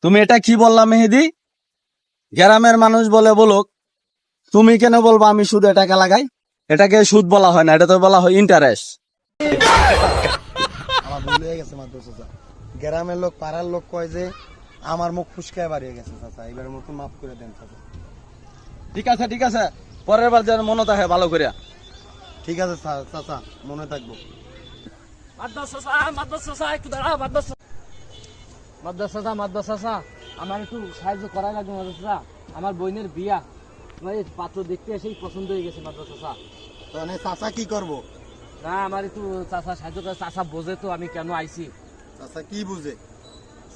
তুমি এটা কি বললা মেহেদি? গ্রামের মানুষ বলে বলুক, তুমি কেন বলবো আমি সুদে টাকা লাগাই? এটাকে সুদ বলা হয় না, এটা তো বলা হয় ইন্টারেস্ট। আমার ভুল হয়ে গেছে মাদ্র চাচা। গ্রামের লোক পাড়ার লোক কয় যে আমার মুখ ফুসকায় বাড়িয়ে গেছে চাচা, এবারের মতো মাফ করে দেন চাচা। ঠিক আছে ঠিক আছে, পরের বার যেন মনে থাকে ভালো করে। ঠিক আছে চাচা, মনে থাকবো। মাদ্রাসা আমার একটু সাহায্য করা লাগবে মাদ্রাসা। আমার বোনের বিয়া, আমার এই পাত্র দেখতে এসেই পছন্দ হয়ে গেছে মাদ্রাসা। তাহলে চাচা কি করবো? না, আমার একটু চাচা সাহায্য করে। চাচা বোঝে তো আমি কেন আইছি। চাচা কি বুঝে?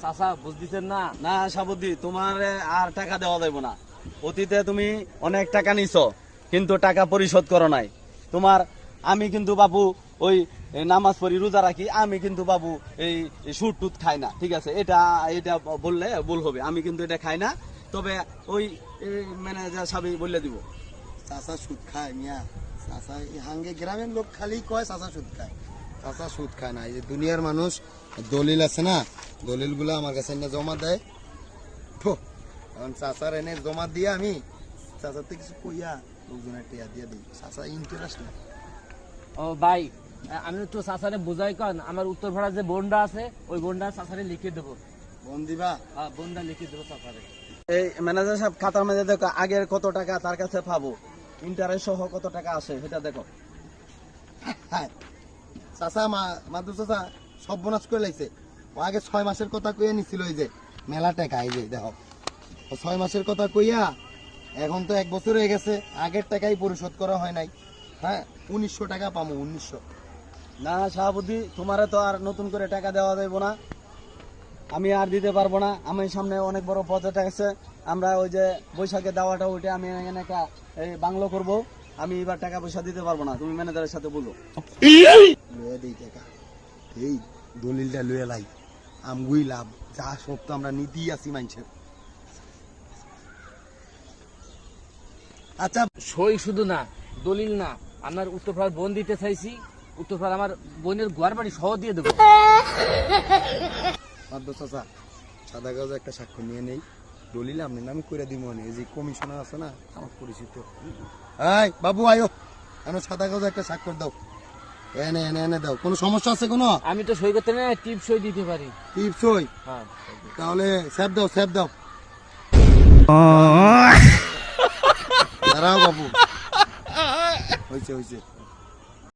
চাচা বুঝতেছেন না? না সাবুদ্দি, তোমার আর টাকা দেওয়া যাবে না। অতীতে তুমি অনেক টাকা নিছো, কিন্তু টাকা পরিশোধ করো নাই। তোমার আমি কিন্তু বাবু ওই নামাজ পড়ি, রোজা রাখি, আমি কিন্তু বাবু এই সুদ টুত খাই না। ঠিক আছে, এটা এটা বললে ভুল হবে। আমি কিন্তু এটা খাই না, তবে ওই ম্যানেজার সাহেব বললে দিব। চাচা সুদ খায় মিয়া? চাচা হাঙ্গে গ্রামের লোক খালি কয় চাচা সুদ খায়। চাচা সুদ খায় না। এই যে দুনিয়ার মানুষ দলিল আছে না, দলিল গুলো আমার কাছে এনে জমা দেয়। এখন চাচার এনে জমা দিয়ে আমি চাচাতে কিছু কইয়া লোকজনের টিয়া দিয়ে দিই। চাচা ইন্টারেস্ট না। ও ভাই, আমি একটু চাচারে বুঝাই কন। আমার উত্তর ভাড়া যে বোনটা আছে, ওই বোনটা চাচারে লিখে দেবো। বন দিবা? বোনটা লিখে দেবো চাচারে। এই ম্যানেজার সাহেব খাতার মধ্যে দেখো আগের কত টাকা তার কাছে পাবো, ইন্টারেস্ট সহ কত টাকা আসে সেটা দেখো। হ্যাঁ চাচা, মাদু চাচা সব বোনাস করে লাইছে। ও আগে 6 মাসের কথা কইয়া নিছিল, এই যে মেলা টাকা, এই যে দেখো 6 মাসের কথা কইয়া এখন তো 1 বছর হয়ে গেছে, আগের টাকাই পরিশোধ করা হয় নাই। হ্যাঁ 1900 টাকা পাবো, 1900। না সভাপতি, তোমারে তো আর নতুন করে টাকা দেওয়া যাবে না, আমি আর দিতে পারবো না। আমি সামনে অনেক বড় প্রজেক্ট আছে, আমরা ওই যে বৈশাখে দেওয়াটা ওইটা আমি এখানে এই বাংলো করব। আমি এবার টাকা পয়সা দিতে পারবো না, তুমি ম্যানেজারের সাথে বলো। লয়ে দেই টাকা, এই দলিলটা লয়ে লাই, আমগুই লাভ। যা সব তো আমরা নীতি আছি মানুষের। আচ্ছা সই শুধু না, দলিল না, আমার উত্তরপাড়ার বোন দিতে চাইছি। উত্তরপাড়া আমার বোনের ঘর বাড়ি সহ দিয়ে দেবো। মাদ্র চাচা, সাদা কাগজে একটা সাক্ষ্য নিয়ে নেই, দলিল আপনি নামে করে দিব। এই যে কমিশনার আছে না আমার পরিচিত, এই বাবু আয়ো, এনে সাদা কাগজে একটা স্বাক্ষর দাও। এনে এনে এনে দাও। কোনো সমস্যা আছে কোনো? আমি তো সই করতে না, টিপ সই দিতে পারি। টিপস হই? হ্যাঁ। তাহলে স্যাপ দাও, স্যাপ দাও। দাঁড়াও বাবু, হয়েছে হয়েছে।